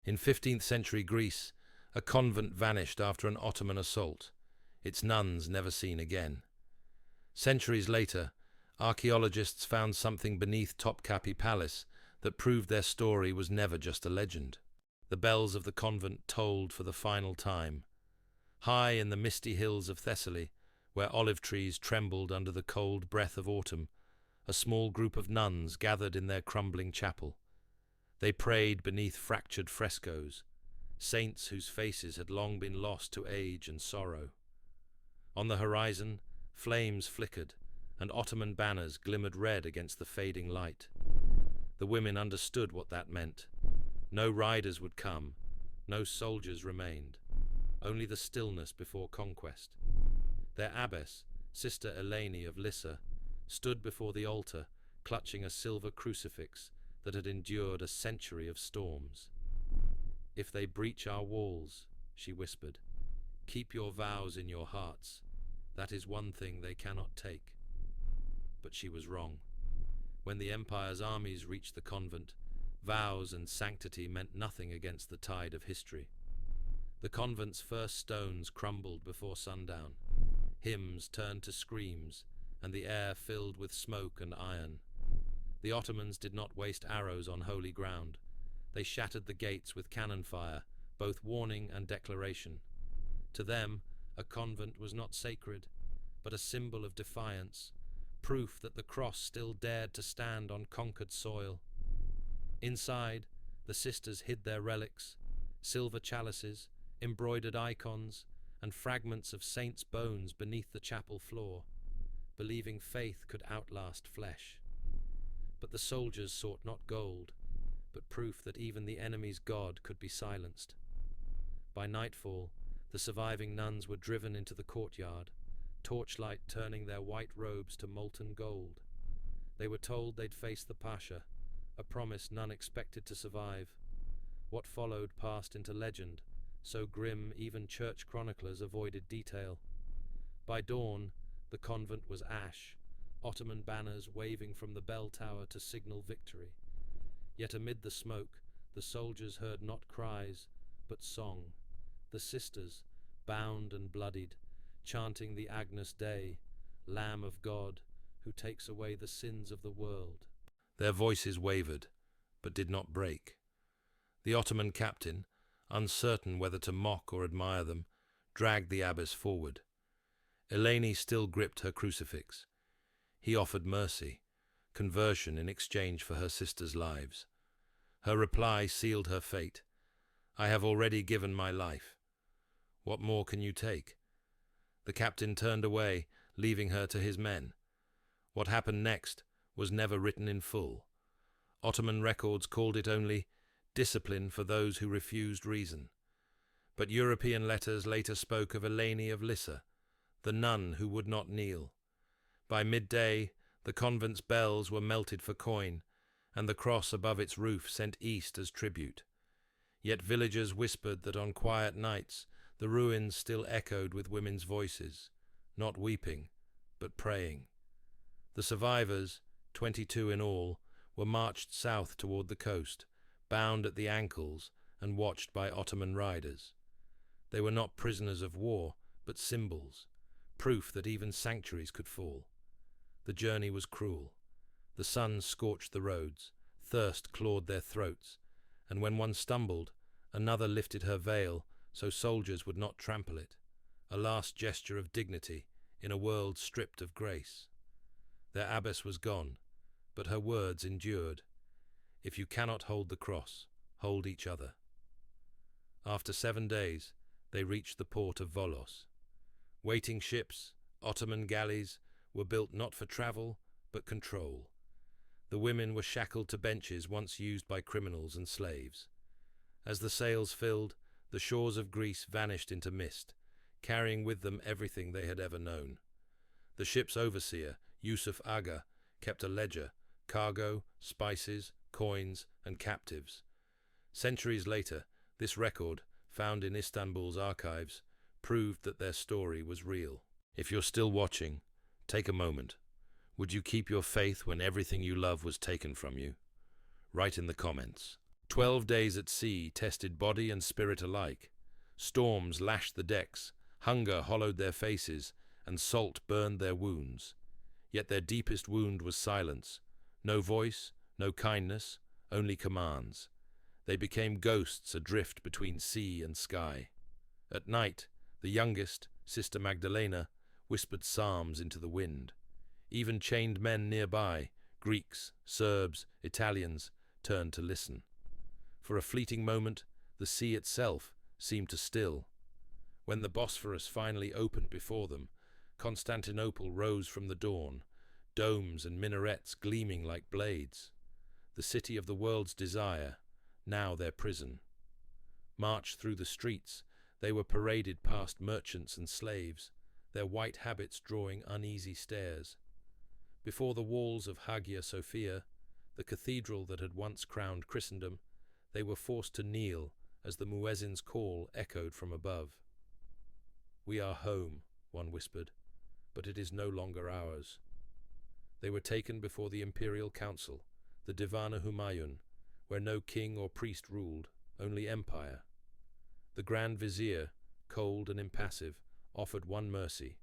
In 15th century Greece, a convent vanished after an Ottoman assault, its nuns never seen again. Centuries later, archaeologists found something beneath Topkapı Palace that proved their story was never just a legend. The bells of the convent tolled for the final time. High in the misty hills of Thessaly, where olive trees trembled under the cold breath of autumn, a small group of nuns gathered in their crumbling chapel. They prayed beneath fractured frescoes, saints whose faces had long been lost to age and sorrow. On the horizon, flames flickered, and Ottoman banners glimmered red against the fading light. The women understood what that meant. No riders would come, no soldiers remained, only the stillness before conquest. Their abbess, Sister Eleni of Lissa, stood before the altar, clutching a silver crucifix that had endured a century of storms. "If they breach our walls," she whispered, "keep your vows in your hearts. That is one thing they cannot take." But she was wrong. When the empire's armies reached the convent, vows and sanctity meant nothing against the tide of history. The convent's first stones crumbled before sundown. Hymns turned to screams, and the air filled with smoke and iron. The Ottomans did not waste arrows on holy ground. They shattered the gates with cannon fire, both warning and declaration. To them, a convent was not sacred, but a symbol of defiance, proof that the cross still dared to stand on conquered soil. Inside, the sisters hid their relics, silver chalices, embroidered icons, and fragments of saints' bones beneath the chapel floor, believing faith could outlast flesh. But the soldiers sought not gold, but proof that even the enemy's God could be silenced. By nightfall, the surviving nuns were driven into the courtyard, torchlight turning their white robes to molten gold. They were told they'd face the Pasha, a promise none expected to survive. What followed passed into legend, so grim even church chroniclers avoided detail. By dawn, the convent was ash, Ottoman banners waving from the bell tower to signal victory. Yet amid the smoke, the soldiers heard not cries, but song. The sisters, bound and bloodied, chanting the Agnus Dei, Lamb of God, who takes away the sins of the world. Their voices wavered, but did not break. The Ottoman captain, uncertain whether to mock or admire them, dragged the abbess forward. Eleni still gripped her crucifix. He offered mercy, conversion in exchange for her sisters' lives. Her reply sealed her fate. "I have already given my life. What more can you take?" The captain turned away, leaving her to his men. What happened next was never written in full. Ottoman records called it only discipline for those who refused reason. But European letters later spoke of Eleni of Lissa, the nun who would not kneel. By midday, the convent's bells were melted for coin, and the cross above its roof sent east as tribute. Yet villagers whispered that on quiet nights the ruins still echoed with women's voices, not weeping, but praying. The survivors, 22 in all, were marched south toward the coast, bound at the ankles and watched by Ottoman riders. They were not prisoners of war, but symbols, proof that even sanctuaries could fall. The journey was cruel. The sun scorched the roads, thirst clawed their throats, and when one stumbled, another lifted her veil so soldiers would not trample it, a last gesture of dignity in a world stripped of grace. Their abbess was gone, but her words endured. "If you cannot hold the cross, hold each other." After 7 days, they reached the port of Volos. Waiting ships, Ottoman galleys, were built not for travel, but control. The women were shackled to benches once used by criminals and slaves. As the sails filled, the shores of Greece vanished into mist, carrying with them everything they had ever known. The ship's overseer, Yusuf Aga, kept a ledger, cargo, spices, coins, and captives. Centuries later, this record, found in Istanbul's archives, proved that their story was real. If you're still watching, take a moment. Would you keep your faith when everything you love was taken from you? Write in the comments. 12 days at sea tested body and spirit alike. Storms lashed the decks, hunger hollowed their faces, and salt burned their wounds. Yet their deepest wound was silence. No voice, no kindness, only commands. They became ghosts adrift between sea and sky. At night, the youngest, Sister Magdalena, whispered psalms into the wind. Even chained men nearby, Greeks, Serbs, Italians, turned to listen. For a fleeting moment, the sea itself seemed to still. When the Bosphorus finally opened before them, Constantinople rose from the dawn, domes and minarets gleaming like blades. The city of the world's desire, now their prison. Marched through the streets, they were paraded past merchants and slaves, their white habits drawing uneasy stares. Before the walls of Hagia Sophia, the cathedral that had once crowned Christendom, they were forced to kneel as the muezzin's call echoed from above. "We are home," one whispered, "but it is no longer ours." They were taken before the imperial council, the Divana Humayun, where no king or priest ruled, only empire. The Grand Vizier, cold and impassive, offered one mercy.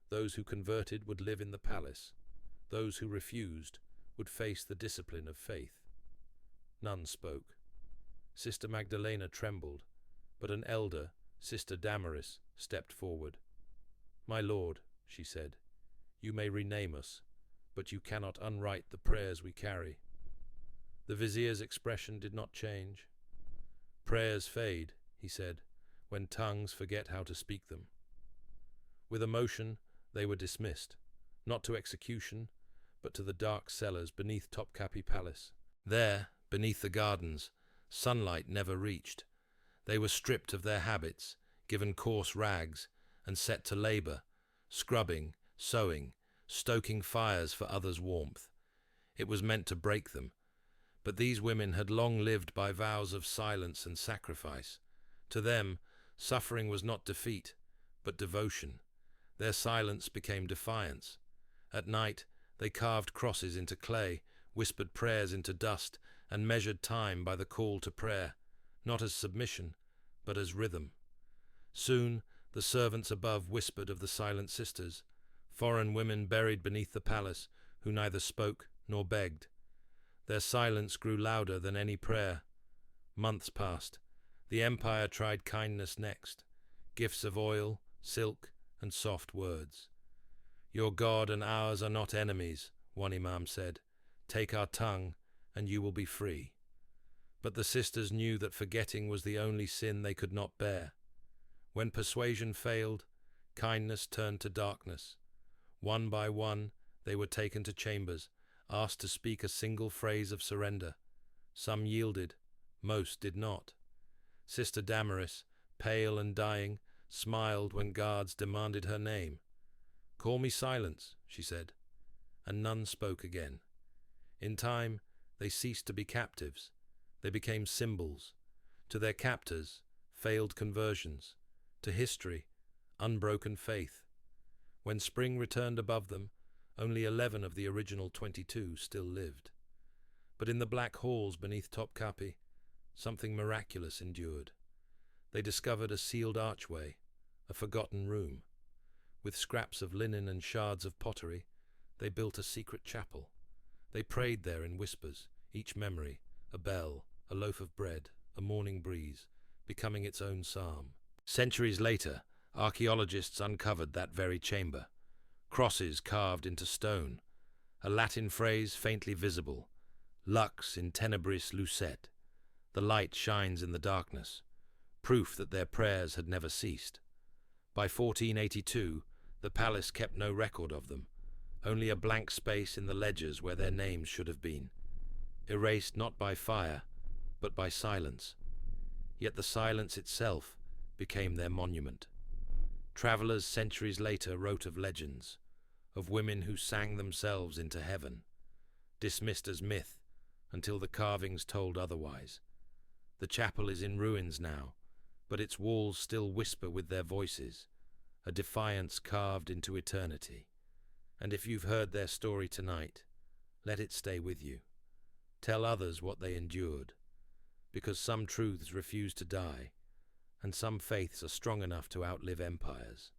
Those who converted would live in the palace. Those who refused would face the discipline of faith. None spoke. Sister Magdalena trembled, but an elder, Sister Damaris, stepped forward. "My lord," she said, "you may rename us, but you cannot unwrite the prayers we carry." The vizier's expression did not change. "Prayers fade," he said, "when tongues forget how to speak them." With emotion, they were dismissed, not to execution, but to the dark cellars beneath Topkapı Palace. There, beneath the gardens, sunlight never reached. They were stripped of their habits, given coarse rags, and set to labor, scrubbing, sewing, stoking fires for others' warmth. It was meant to break them, but these women had long lived by vows of silence and sacrifice. To them, suffering was not defeat, but devotion. Their silence became defiance. At night, they carved crosses into clay, whispered prayers into dust, and measured time by the call to prayer, not as submission, but as rhythm. Soon, the servants above whispered of the silent sisters, foreign women buried beneath the palace, who neither spoke nor begged. Their silence grew louder than any prayer. Months passed. The empire tried kindness next, gifts of oil, silk, and soft words. "Your God and ours are not enemies," one imam said. "Take our tongue, and you will be free." But the sisters knew that forgetting was the only sin they could not bear. When persuasion failed, kindness turned to darkness. One by one, they were taken to chambers, asked to speak a single phrase of surrender. Some yielded, most did not. Sister Damaris, pale and dying, smiled when guards demanded her name. "Call me Silence," she said, and none spoke again. In time, they ceased to be captives. They became symbols. To their captors, failed conversions. To history, unbroken faith. When spring returned above them, only 11 of the original 22 still lived. But in the black halls beneath Topkapı, something miraculous endured. They discovered a sealed archway, a forgotten room. With scraps of linen and shards of pottery, they built a secret chapel. They prayed there in whispers, each memory, a bell, a loaf of bread, a morning breeze, becoming its own psalm. Centuries later, archaeologists uncovered that very chamber. Crosses carved into stone, a Latin phrase faintly visible, lux in tenebris lucet. The light shines in the darkness, proof that their prayers had never ceased. By 1482, the palace kept no record of them, only a blank space in the ledgers where their names should have been, erased not by fire, but by silence. Yet the silence itself became their monument. Travelers centuries later wrote of legends, of women who sang themselves into heaven, dismissed as myth until the carvings told otherwise. The chapel is in ruins now, but its walls still whisper with their voices, a defiance carved into eternity. And if you've heard their story tonight, let it stay with you. Tell others what they endured. because some truths refuse to die, and some faiths are strong enough to outlive empires.